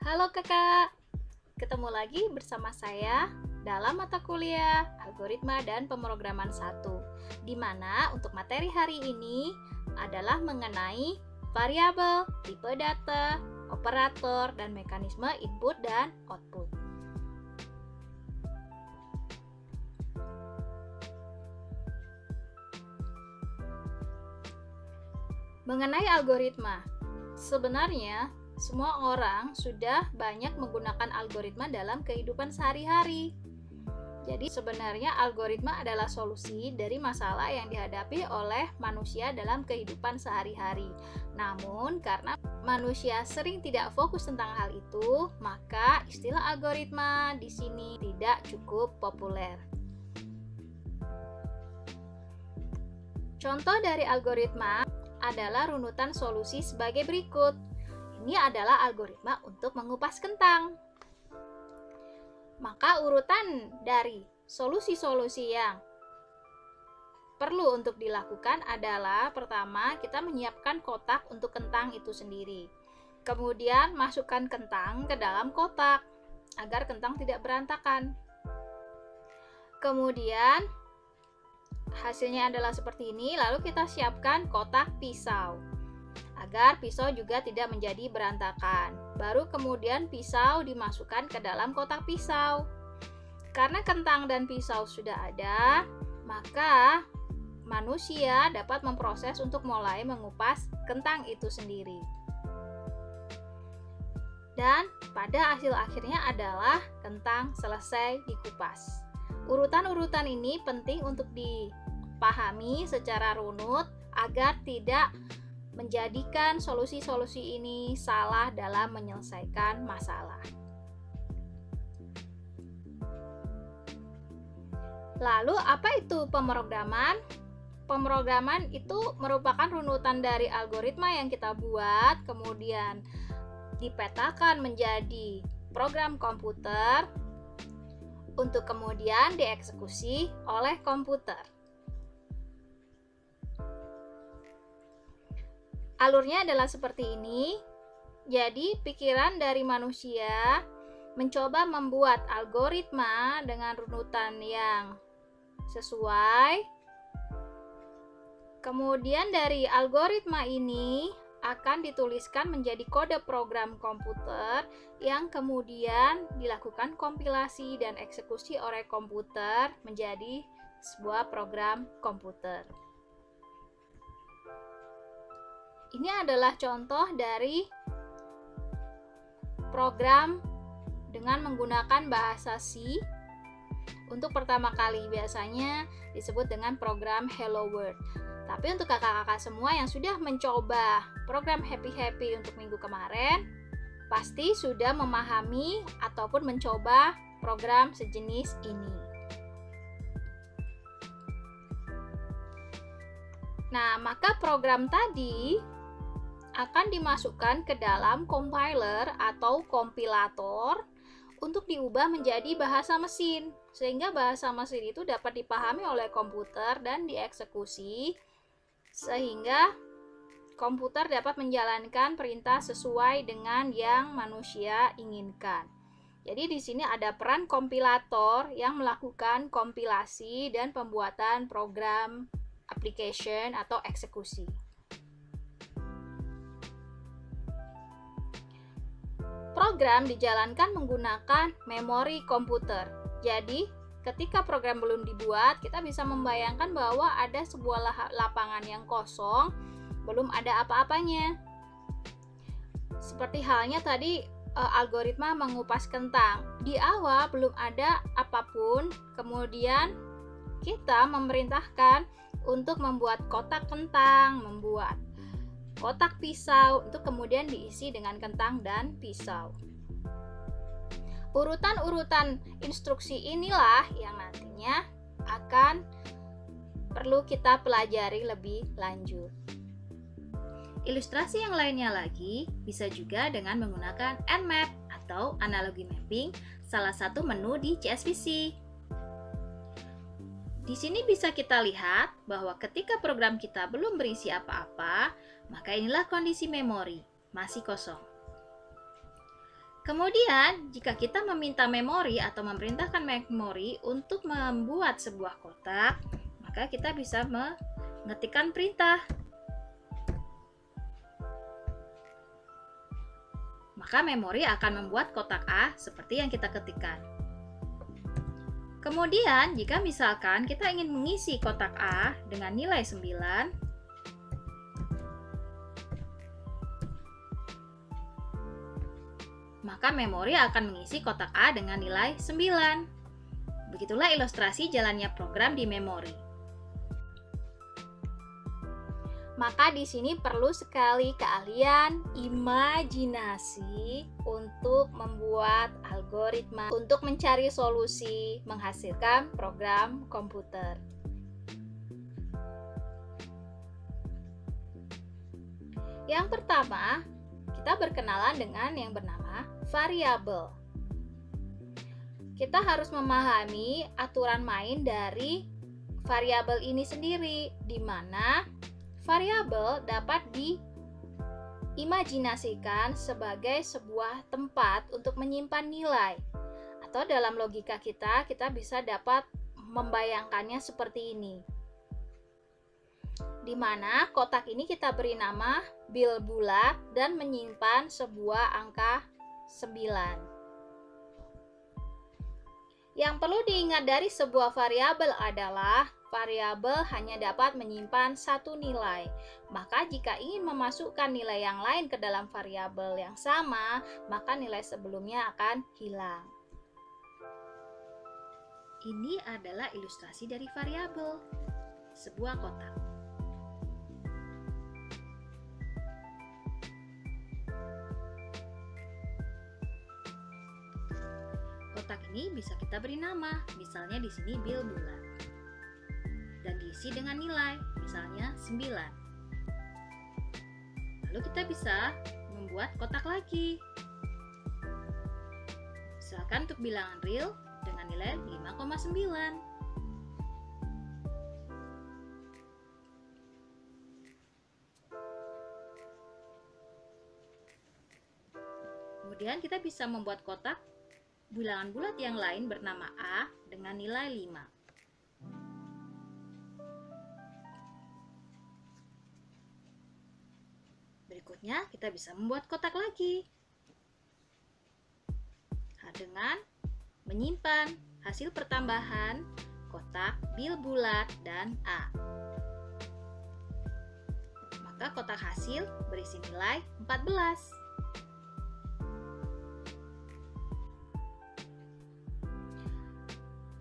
Halo kakak, ketemu lagi bersama saya dalam mata kuliah Algoritma dan Pemrograman 1, di mana untuk materi hari ini adalah mengenai variabel, tipe data, operator, dan mekanisme input dan output. Mengenai algoritma, sebenarnya semua orang sudah banyak menggunakan algoritma dalam kehidupan sehari-hari. Jadi sebenarnya algoritma adalah solusi dari masalah yang dihadapi oleh manusia dalam kehidupan sehari-hari. Namun karena manusia sering tidak fokus tentang hal itu, maka istilah algoritma di sini tidak cukup populer. Contoh dari algoritma adalah runutan solusi sebagai berikut. Ini adalah algoritma untuk mengupas kentang. Maka urutan dari solusi-solusi yang perlu untuk dilakukan adalah pertama kita menyiapkan kotak untuk kentang itu sendiri. Kemudian masukkan kentang ke dalam kotak agar kentang tidak berantakan. Kemudian hasilnya adalah seperti ini, lalu kita siapkan kotak pisau agar pisau juga tidak menjadi berantakan. Baru kemudian pisau dimasukkan ke dalam kotak pisau. Karena kentang dan pisau sudah ada, maka manusia dapat memproses untuk mulai mengupas kentang itu sendiri. Dan pada hasil akhirnya adalah kentang selesai dikupas. Urutan-urutan ini penting untuk dipahami secara runut agar tidak menjadikan solusi-solusi ini salah dalam menyelesaikan masalah. Lalu apa itu pemrograman? Pemrograman itu merupakan runutan dari algoritma yang kita buat, kemudian dipetakan menjadi program komputer untuk kemudian dieksekusi oleh komputer. Alurnya adalah seperti ini. Jadi, pikiran dari manusia mencoba membuat algoritma dengan runutan yang sesuai. Kemudian dari algoritma ini akan dituliskan menjadi kode program komputer yang kemudian dilakukan kompilasi dan eksekusi oleh komputer menjadi sebuah program komputer. Ini adalah contoh dari program dengan menggunakan bahasa C. Untuk pertama kali biasanya disebut dengan program Hello World. Tapi untuk kakak-kakak semua yang sudah mencoba program Happy Happy untuk minggu kemarin, pasti sudah memahami ataupun mencoba program sejenis ini. Nah, maka program tadi akan dimasukkan ke dalam compiler atau kompilator untuk diubah menjadi bahasa mesin, sehingga bahasa mesin itu dapat dipahami oleh komputer dan dieksekusi, sehingga komputer dapat menjalankan perintah sesuai dengan yang manusia inginkan. Jadi di sini ada peran kompilator yang melakukan kompilasi dan pembuatan program application atau eksekusi. Program dijalankan menggunakan memori komputer. Jadi, ketika program belum dibuat, kita bisa membayangkan bahwa ada sebuah lapangan yang kosong, belum ada apa-apanya. Seperti halnya tadi algoritma mengupas kentang. Di awal belum ada apapun, kemudian kita memerintahkan untuk membuat kotak kentang, membuat kotak pisau untuk kemudian diisi dengan kentang dan pisau. Urutan-urutan instruksi inilah yang nantinya akan perlu kita pelajari lebih lanjut. Ilustrasi yang lainnya lagi bisa juga dengan menggunakan Nmap atau analogi mapping, salah satu menu di CSVC. Di sini bisa kita lihat bahwa ketika program kita belum berisi apa-apa, maka inilah kondisi memori, masih kosong. Kemudian, jika kita meminta memori atau memerintahkan memori untuk membuat sebuah kotak, maka kita bisa mengetikkan perintah. Maka memori akan membuat kotak A seperti yang kita ketikkan. Kemudian, jika misalkan kita ingin mengisi kotak A dengan nilai 9, maka memori akan mengisi kotak A dengan nilai 9. Begitulah ilustrasi jalannya program di memori. Maka di sini perlu sekali keahlian imajinasi untuk membuat algoritma, untuk mencari solusi, menghasilkan program komputer. Yang pertama, kita berkenalan dengan yang bernama variabel. Kita harus memahami aturan main dari variabel ini sendiri, di mana variabel dapat diimajinasikan sebagai sebuah tempat untuk menyimpan nilai. Atau dalam logika kita bisa dapat membayangkannya seperti ini. Di mana kotak ini kita beri nama bil bulat dan menyimpan sebuah angka 9. Yang perlu diingat dari sebuah variabel adalah variabel hanya dapat menyimpan satu nilai. Maka jika ingin memasukkan nilai yang lain ke dalam variabel yang sama, maka nilai sebelumnya akan hilang. Ini adalah ilustrasi dari variabel, sebuah kotak. Kotak ini bisa kita beri nama, misalnya di sini bil bulat. Dan diisi dengan nilai, misalnya 9. Lalu kita bisa membuat kotak lagi. Misalkan untuk bilangan real dengan nilai 5,9. Kemudian kita bisa membuat kotak bilangan bulat yang lain bernama A dengan nilai 5. Berikutnya kita bisa membuat kotak lagi dengan menyimpan hasil pertambahan kotak bil bulat dan A. Maka kotak hasil berisi nilai 14.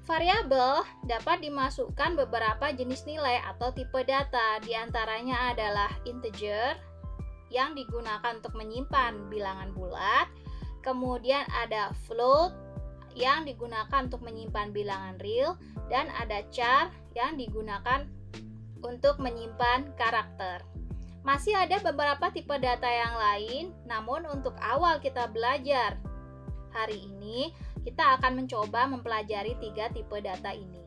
Variabel dapat dimasukkan beberapa jenis nilai atau tipe data. Di antaranya adalah integer yang digunakan untuk menyimpan bilangan bulat. Kemudian ada float yang digunakan untuk menyimpan bilangan real. Dan ada char yang digunakan untuk menyimpan karakter. Masih ada beberapa tipe data yang lain, namun untuk awal kita belajar hari ini, kita akan mencoba mempelajari 3 tipe data ini.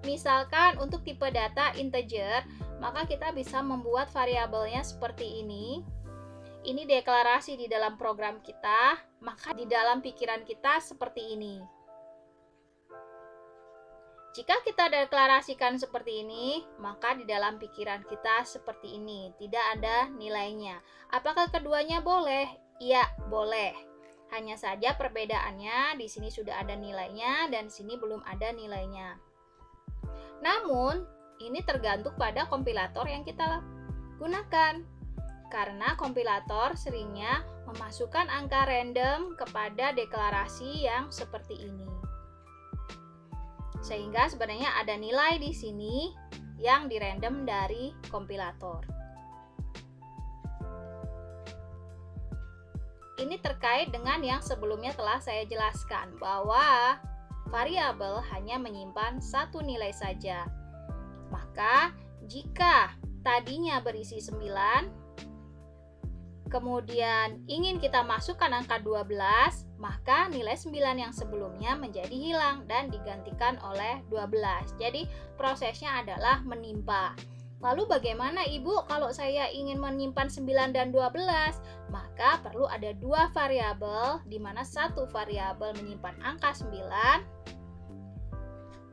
Misalkan untuk tipe data integer, maka kita bisa membuat variabelnya seperti ini. Ini deklarasi di dalam program kita, maka di dalam pikiran kita seperti ini. Jika kita deklarasikan seperti ini, maka di dalam pikiran kita seperti ini, tidak ada nilainya. Apakah keduanya boleh? Iya, boleh. Hanya saja perbedaannya di sini sudah ada nilainya dan di sini belum ada nilainya. Namun, ini tergantung pada kompilator yang kita gunakan. Karena kompilator seringnya memasukkan angka random kepada deklarasi yang seperti ini. Sehingga sebenarnya ada nilai di sini yang dirandom dari kompilator. Ini terkait dengan yang sebelumnya telah saya jelaskan, bahwa variabel hanya menyimpan satu nilai saja. Maka jika tadinya berisi 9, kemudian ingin kita masukkan angka 12, maka nilai 9 yang sebelumnya menjadi hilang dan digantikan oleh 12. Jadi prosesnya adalah menimpa. Lalu bagaimana Ibu kalau saya ingin menyimpan 9 dan 12? Maka perlu ada dua variabel, di mana satu variabel menyimpan angka 9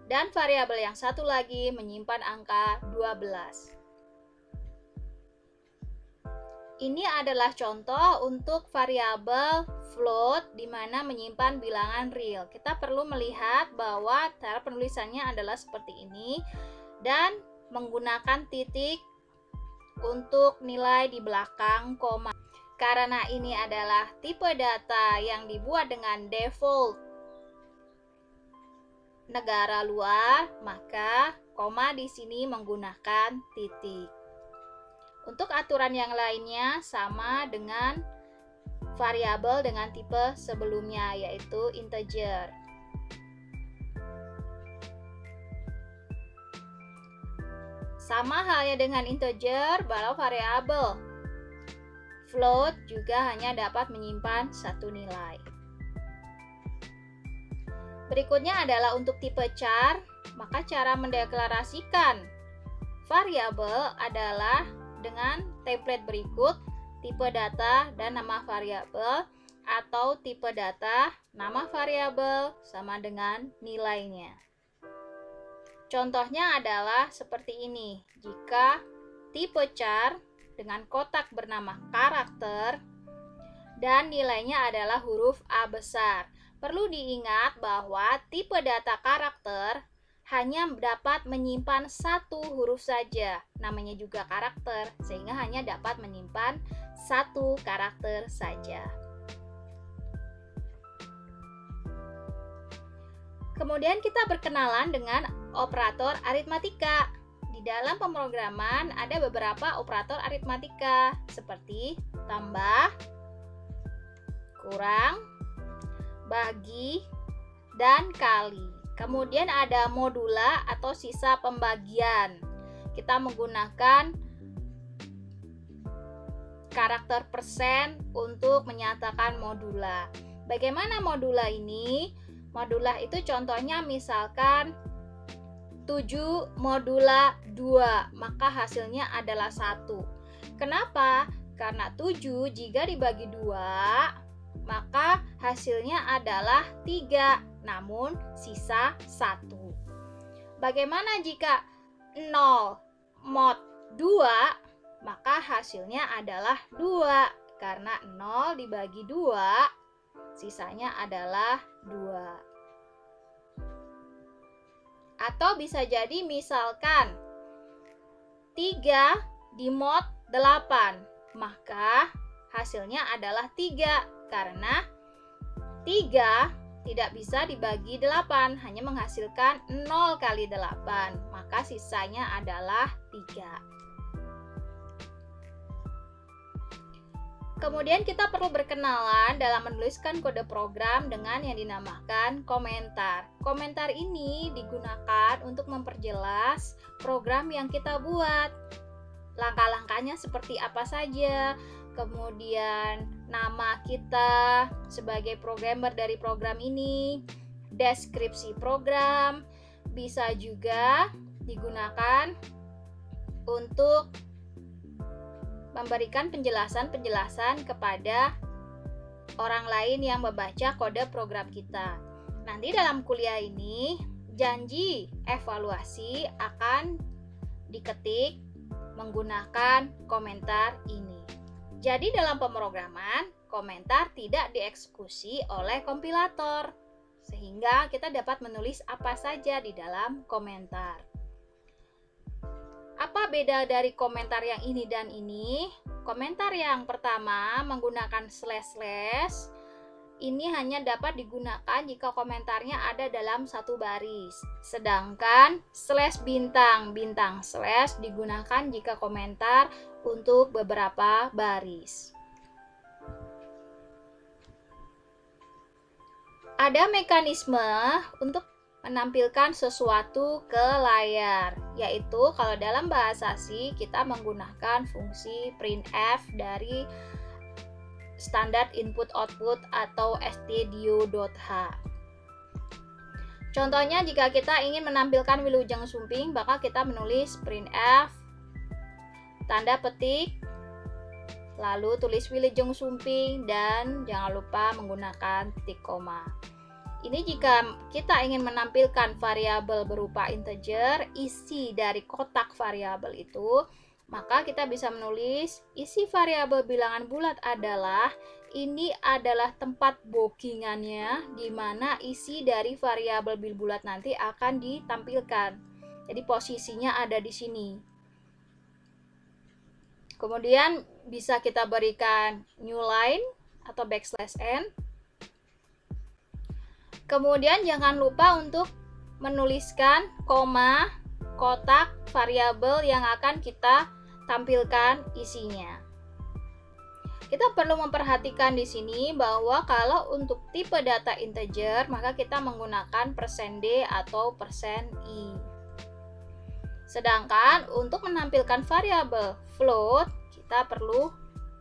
dan variabel yang satu lagi menyimpan angka 12. Ini adalah contoh untuk variabel float di mana menyimpan bilangan real. Kita perlu melihat bahwa cara penulisannya adalah seperti ini dan menggunakan titik untuk nilai di belakang koma. Karena ini adalah tipe data yang dibuat dengan default negara luar, maka koma di sini menggunakan titik. Untuk aturan yang lainnya sama dengan variabel dengan tipe sebelumnya, yaitu integer. Sama halnya dengan integer, walau variabel float juga hanya dapat menyimpan satu nilai. Berikutnya adalah untuk tipe char, maka cara mendeklarasikan variabel adalah dengan template berikut, tipe data dan nama variabel, atau tipe data, nama variabel sama dengan nilainya. Contohnya adalah seperti ini. Jika tipe char dengan kotak bernama karakter dan nilainya adalah huruf A besar. Perlu diingat bahwa tipe data karakter hanya dapat menyimpan satu huruf saja. Namanya juga karakter, sehingga hanya dapat menyimpan satu karakter saja. Kemudian kita berkenalan dengan operator aritmatika. Di dalam pemrograman ada beberapa operator aritmatika seperti tambah, kurang, bagi, dan kali. Kemudian ada modula atau sisa pembagian. Kita menggunakan karakter persen untuk menyatakan modula. Bagaimana modula ini? Modula itu contohnya misalkan 7 modula 2, maka hasilnya adalah 1. Kenapa? Karena 7 jika dibagi 2, maka hasilnya adalah 3, namun sisa 1. Bagaimana jika 0 mod 2, maka hasilnya adalah 2, karena 0 dibagi 2, sisanya adalah 2. Atau bisa jadi misalkan 3 dimod 8, maka hasilnya adalah 3 karena 3 tidak bisa dibagi 8, hanya menghasilkan 0 kali 8, maka sisanya adalah 3. Kemudian kita perlu berkenalan dalam menuliskan kode program dengan yang dinamakan komentar. Komentar ini digunakan untuk memperjelas program yang kita buat. Langkah-langkahnya seperti apa saja, kemudian nama kita sebagai programmer dari program ini, deskripsi program, bisa juga digunakan untuk memberikan penjelasan-penjelasan kepada orang lain yang membaca kode program kita. Nanti dalam kuliah ini, janji evaluasi akan diketik menggunakan komentar ini. Jadi dalam pemrograman, komentar tidak dieksekusi oleh kompilator, sehingga kita dapat menulis apa saja di dalam komentar. Apa beda dari komentar yang ini dan ini? Komentar yang pertama menggunakan slash. Ini hanya dapat digunakan jika komentarnya ada dalam satu baris. Sedangkan slash bintang slash digunakan jika komentar untuk beberapa baris. Ada mekanisme untuk menampilkan sesuatu ke layar, yaitu kalau dalam bahasa C kita menggunakan fungsi printf dari standar input output atau stdio.h. Contohnya jika kita ingin menampilkan wilujeng sumping, maka kita menulis printf tanda petik, lalu tulis Wilujeng Sumping, dan jangan lupa menggunakan titik koma. Ini jika kita ingin menampilkan variabel berupa integer, isi dari kotak variabel itu, maka kita bisa menulis isi variabel bilangan bulat adalah, ini adalah tempat bookingannya di mana isi dari variabel bil bulat nanti akan ditampilkan. Jadi posisinya ada di sini. Kemudian bisa kita berikan new line atau backslash n. Kemudian jangan lupa untuk menuliskan koma kotak variabel yang akan kita tampilkan isinya. Kita perlu memperhatikan di sini bahwa kalau untuk tipe data integer, maka kita menggunakan %d atau %i. Sedangkan untuk menampilkan variabel float, kita perlu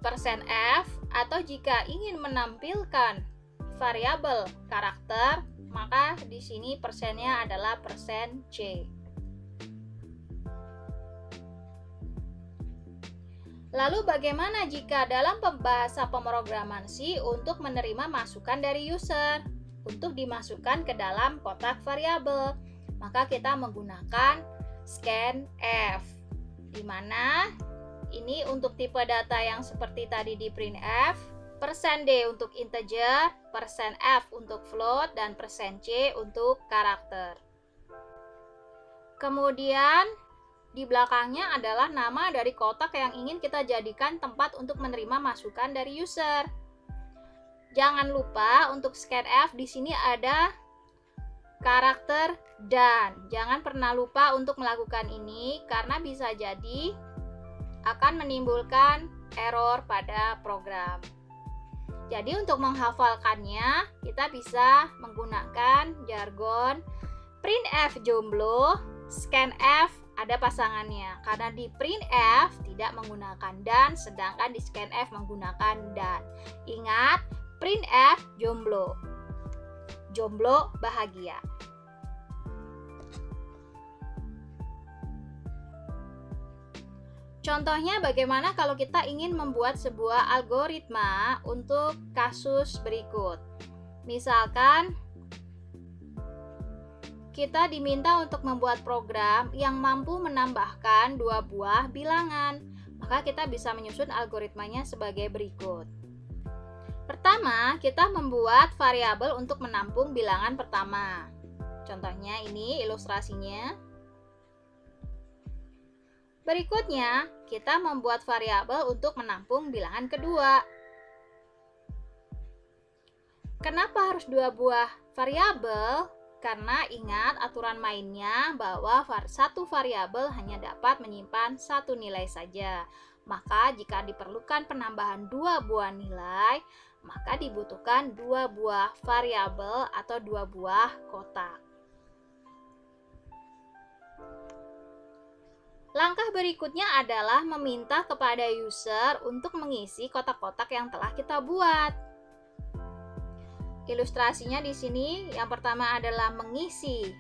%f, atau jika ingin menampilkan variabel karakter, maka di sini persennya adalah %c. Lalu bagaimana jika dalam bahasa pemrograman C untuk menerima masukan dari user untuk dimasukkan ke dalam kotak variabel? Maka kita menggunakan scanf, di mana ini untuk tipe data yang seperti tadi di printf, %d untuk integer, %f untuk float, dan %c untuk karakter. Kemudian di belakangnya adalah nama dari kotak yang ingin kita jadikan tempat untuk menerima masukan dari user. Jangan lupa untuk scanf di sini ada karakter dan. Jangan pernah lupa untuk melakukan ini karena bisa jadi akan menimbulkan error pada program. Jadi untuk menghafalkannya, kita bisa menggunakan jargon printf jomblo, scanf ada pasangannya. Karena di printf tidak menggunakan dan, sedangkan di scanf menggunakan dan. Ingat, printf jomblo. Jomblo bahagia. Contohnya bagaimana kalau kita ingin membuat sebuah algoritma untuk kasus berikut. Misalkan kita diminta untuk membuat program yang mampu menambahkan 2 buah bilangan. Maka kita bisa menyusun algoritmanya sebagai berikut. Pertama, kita membuat variabel untuk menampung bilangan pertama. Contohnya ini ilustrasinya. Berikutnya, kita membuat variabel untuk menampung bilangan kedua. Kenapa harus 2 buah variabel? Karena ingat aturan mainnya bahwa satu variabel hanya dapat menyimpan satu nilai saja. Maka jika diperlukan penambahan 2 buah nilai, maka dibutuhkan 2 buah variabel atau 2 buah kotak. Langkah berikutnya adalah meminta kepada user untuk mengisi kotak-kotak yang telah kita buat. Ilustrasinya di sini yang pertama adalah mengisi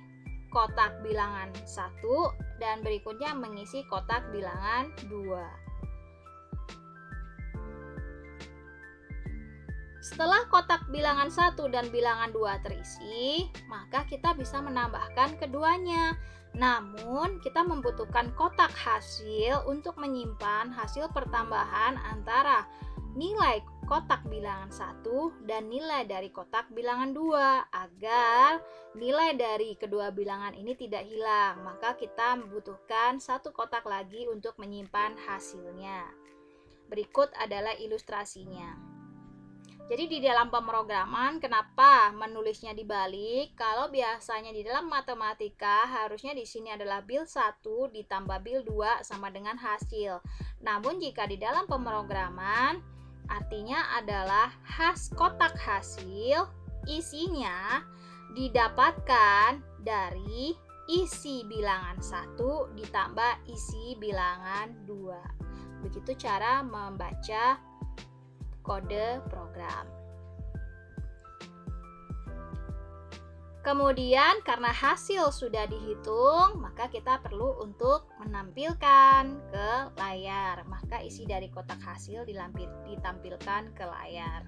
kotak bilangan 1 dan berikutnya mengisi kotak bilangan 2. Setelah kotak bilangan 1 dan bilangan 2 terisi, maka kita bisa menambahkan keduanya. Namun, kita membutuhkan kotak hasil untuk menyimpan hasil pertambahan antara nilai kotak bilangan 1 dan nilai dari kotak bilangan 2 agar nilai dari kedua bilangan ini tidak hilang. Maka kita membutuhkan satu kotak lagi untuk menyimpan hasilnya. Berikut adalah ilustrasinya. Jadi di dalam pemrograman kenapa menulisnya dibalik? Kalau biasanya di dalam matematika harusnya di sini adalah bil 1 ditambah bil 2 sama dengan hasil. Namun jika di dalam pemrograman artinya adalah kotak hasil isinya didapatkan dari isi bilangan 1 ditambah isi bilangan 2. Begitu cara membaca kode program. Kemudian karena hasil sudah dihitung, maka kita perlu untuk menampilkan ke layar. Maka isi dari kotak hasil ditampilkan ke layar.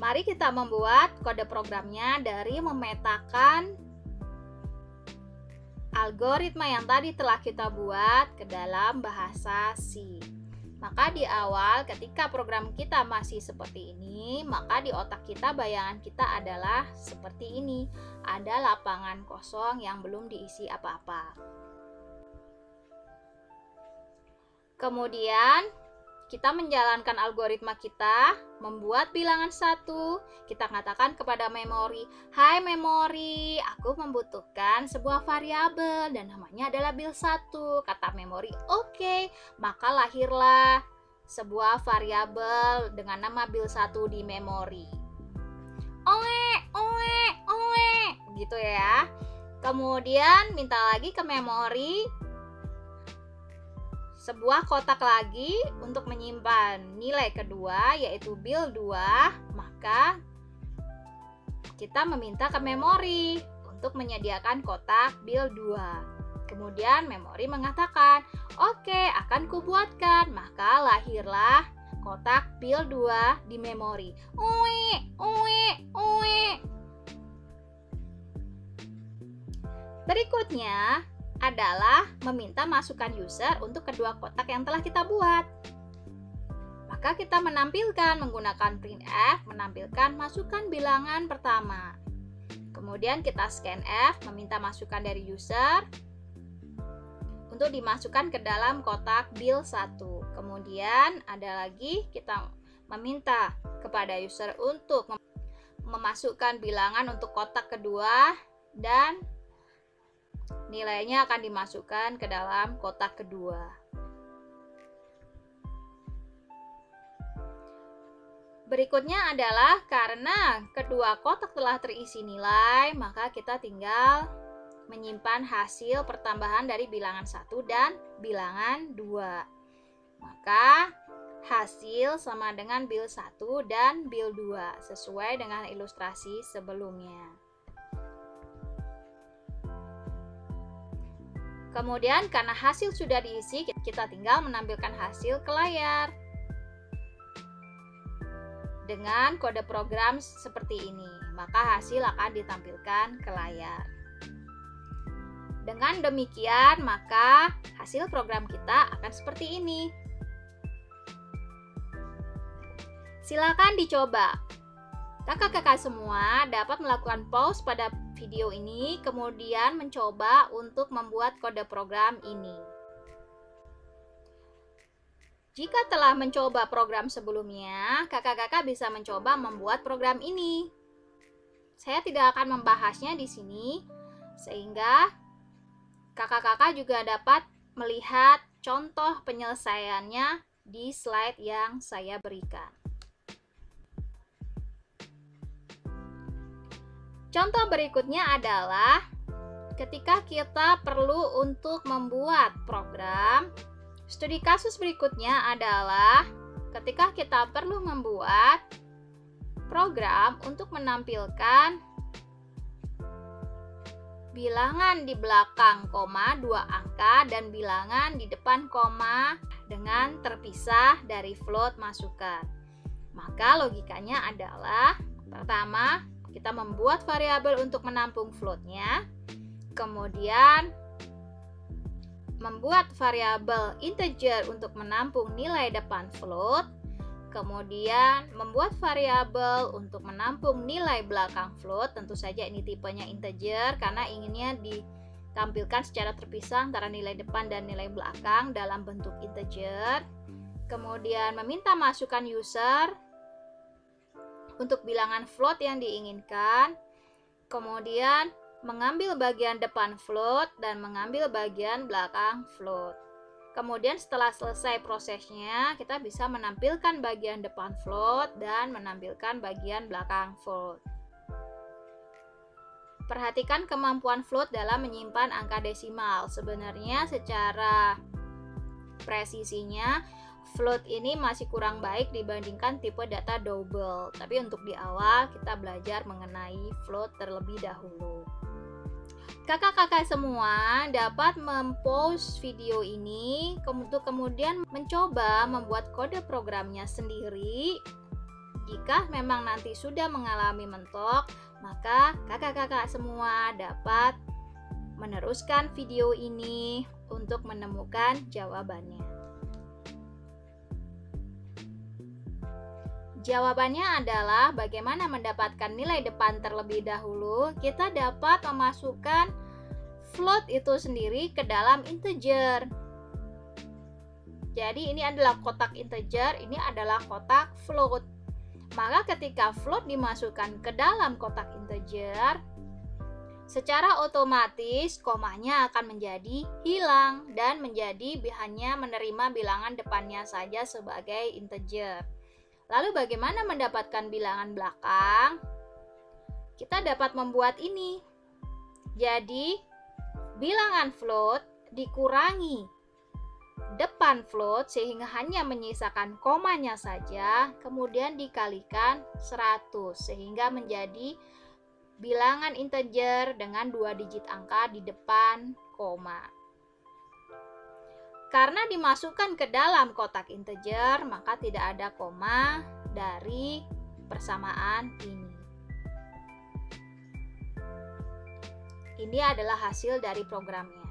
Mari kita membuat kode programnya dari memetakan algoritma yang tadi telah kita buat ke dalam bahasa C. Maka di awal ketika program kita masih seperti ini, maka di otak kita bayangan kita adalah seperti ini. Ada lapangan kosong yang belum diisi apa-apa. Kemudian kita menjalankan algoritma kita, membuat bilangan 1. Kita katakan kepada memori, "Hai memori, aku membutuhkan sebuah variabel dan namanya adalah bil1." Kata memori, "Oke." Maka lahirlah sebuah variabel dengan nama bil1 di memori. Begitu ya. Kemudian minta lagi ke memori sebuah kotak lagi untuk menyimpan nilai kedua, yaitu bil2. Maka kita meminta ke memori untuk menyediakan kotak bil2. Kemudian memori mengatakan, "Oke, akan kubuatkan." Maka lahirlah kotak bil2 di memori. Berikutnya adalah meminta masukan user untuk kedua kotak yang telah kita buat. Maka kita menampilkan menggunakan printf, menampilkan masukan bilangan pertama. Kemudian kita scanf, meminta masukan dari user untuk dimasukkan ke dalam kotak bil1. Kemudian ada lagi kita meminta kepada user untuk memasukkan bilangan untuk kotak kedua dan nilainya akan dimasukkan ke dalam kotak kedua. Berikutnya adalah karena kedua kotak telah terisi nilai, maka kita tinggal menyimpan hasil pertambahan dari bilangan 1 dan bilangan 2. Maka hasil sama dengan bil1 dan bil2 sesuai dengan ilustrasi sebelumnya. Kemudian karena hasil sudah diisi, kita tinggal menampilkan hasil ke layar dengan kode program seperti ini. Maka hasil akan ditampilkan ke layar. Dengan demikian, maka hasil program kita akan seperti ini. Silakan dicoba. Kakak-kakak semua dapat melakukan pause pada video ini, kemudian mencoba untuk membuat kode program ini. Jika telah mencoba program sebelumnya, kakak-kakak bisa mencoba membuat program ini. Saya tidak akan membahasnya di sini, sehingga kakak-kakak juga dapat melihat contoh penyelesaiannya di slide yang saya berikan. Contoh berikutnya adalah ketika kita perlu untuk membuat program. Studi kasus berikutnya adalah ketika kita perlu membuat program untuk menampilkan bilangan di belakang koma 2 angka dan bilangan di depan koma dengan terpisah dari float masukan. Maka logikanya adalah pertama, kita membuat variabel untuk menampung floatnya, kemudian membuat variabel integer untuk menampung nilai depan float, kemudian membuat variabel untuk menampung nilai belakang float. Tentu saja ini tipenya integer karena inginnya ditampilkan secara terpisah antara nilai depan dan nilai belakang dalam bentuk integer. Kemudian meminta masukan user untuk bilangan float yang diinginkan, kemudian mengambil bagian depan float dan mengambil bagian belakang float. Kemudian setelah selesai prosesnya, kita bisa menampilkan bagian depan float dan menampilkan bagian belakang float. Perhatikan kemampuan float dalam menyimpan angka desimal. Sebenarnya secara presisinya float ini masih kurang baik dibandingkan tipe data double. Tapi untuk di awal kita belajar mengenai float terlebih dahulu. Kakak-kakak semua dapat mempost video ini untuk kemudian mencoba membuat kode programnya sendiri. Jika memang nanti sudah mengalami mentok, maka kakak-kakak semua dapat meneruskan video ini untuk menemukan jawabannya. Jawabannya adalah bagaimana mendapatkan nilai depan terlebih dahulu. Kita dapat memasukkan float itu sendiri ke dalam integer. Jadi ini adalah kotak integer, ini adalah kotak float. Maka ketika float dimasukkan ke dalam kotak integer, secara otomatis komanya akan menjadi hilang dan menjadi hanya menerima bilangan depannya saja sebagai integer. Lalu bagaimana mendapatkan bilangan belakang? Kita dapat membuat ini. Jadi, bilangan float dikurangi depan float sehingga hanya menyisakan komanya saja, kemudian dikalikan 100 sehingga menjadi bilangan integer dengan 2 digit angka di depan koma. Karena dimasukkan ke dalam kotak integer, maka tidak ada koma dari persamaan ini. Ini adalah hasil dari programnya.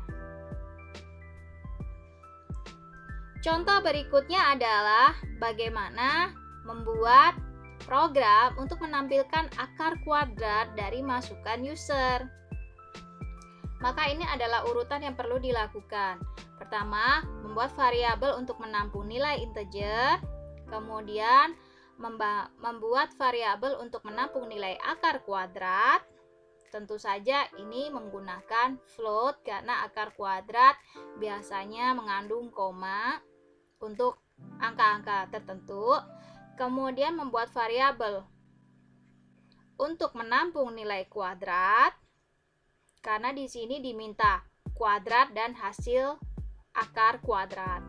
Contoh berikutnya adalah bagaimana membuat program untuk menampilkan akar kuadrat dari masukan user. Maka ini adalah urutan yang perlu dilakukan. Pertama, membuat variabel untuk menampung nilai integer, kemudian membuat variabel untuk menampung nilai akar kuadrat. Tentu saja ini menggunakan float karena akar kuadrat biasanya mengandung koma untuk angka-angka tertentu. Kemudian membuat variabel untuk menampung nilai kuadrat karena di sini diminta kuadrat dan hasil akar kuadrat.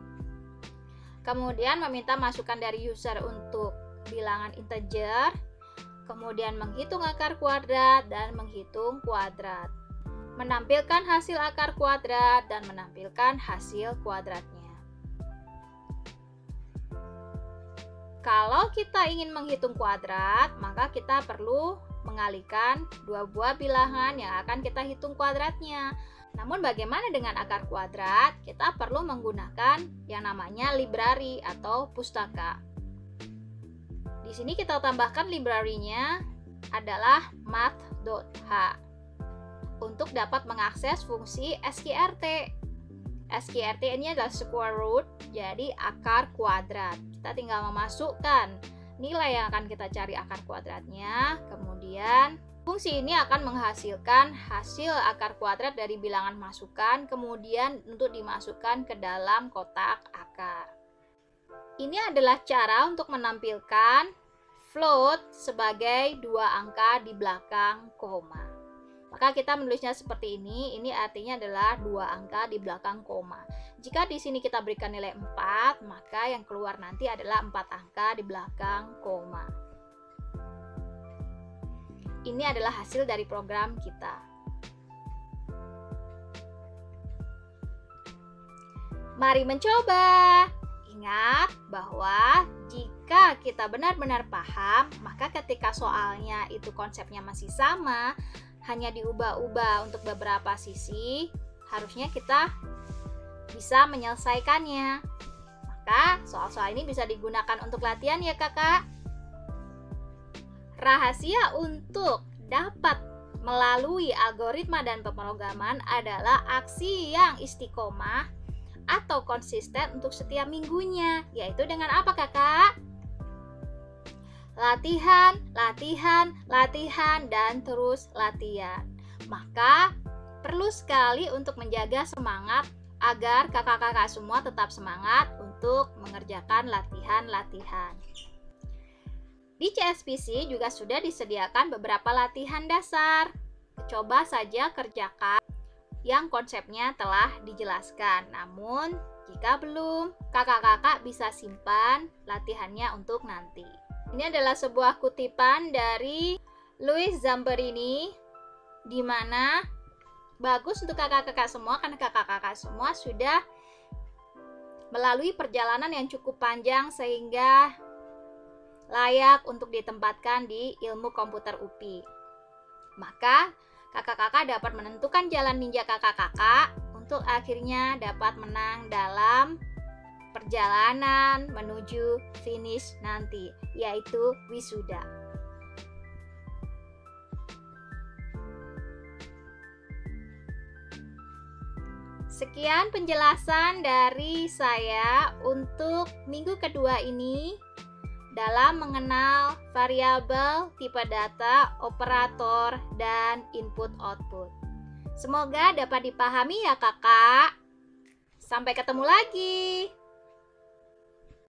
Kemudian meminta masukan dari user untuk bilangan integer, kemudian menghitung akar kuadrat dan menghitung kuadrat. Menampilkan hasil akar kuadrat dan menampilkan hasil kuadratnya. Kalau kita ingin menghitung kuadrat, maka kita perlu mengalihkan dua buah bilangan yang akan kita hitung kuadratnya. Namun bagaimana dengan akar kuadrat? Kita perlu menggunakan yang namanya library atau pustaka. Di sini kita tambahkan library-nya adalah math.h untuk dapat mengakses fungsi sqrt. Sqrt ini adalah square root, jadi akar kuadrat. Kita tinggal memasukkan nilai yang akan kita cari akar kuadratnya, kemudian fungsi ini akan menghasilkan hasil akar kuadrat dari bilangan masukan, kemudian untuk dimasukkan ke dalam kotak akar. Ini adalah cara untuk menampilkan float sebagai dua angka di belakang koma. Maka kita menulisnya seperti ini artinya adalah dua angka di belakang koma. Jika di sini kita berikan nilai 4, maka yang keluar nanti adalah 4 angka di belakang koma. Ini adalah hasil dari program kita. Mari mencoba. Ingat bahwa jika kita benar-benar paham, maka ketika soalnya itu konsepnya masih sama, hanya diubah-ubah untuk beberapa sisi, harusnya kita bisa menyelesaikannya. Maka soal-soal ini bisa digunakan untuk latihan ya kakak. Rahasia untuk dapat melalui algoritma dan pemrograman adalah aksi yang istiqomah atau konsisten untuk setiap minggunya. Yaitu dengan apa kakak? Latihan, latihan, latihan, dan terus latihan. Maka perlu sekali untuk menjaga semangat agar kakak-kakak semua tetap semangat untuk mengerjakan latihan-latihan. Di CSPC juga sudah disediakan beberapa latihan dasar. Coba saja kerjakan yang konsepnya telah dijelaskan. Namun Jika belum, kakak-kakak bisa simpan latihannya untuk nanti. Ini adalah sebuah kutipan dari Louis Zamperini, di mana bagus untuk kakak-kakak semua karena kakak-kakak semua sudah melalui perjalanan yang cukup panjang sehingga layak untuk ditempatkan di ilmu komputer UPI. Maka kakak-kakak dapat menentukan jalan ninja kakak-kakak untuk akhirnya dapat menang dalam perjalanan menuju finish nanti, yaitu wisuda. Sekian penjelasan dari saya untuk minggu kedua ini dalam mengenal variabel, tipe data, operator, dan input-output. Semoga dapat dipahami ya kakak. Sampai ketemu lagi.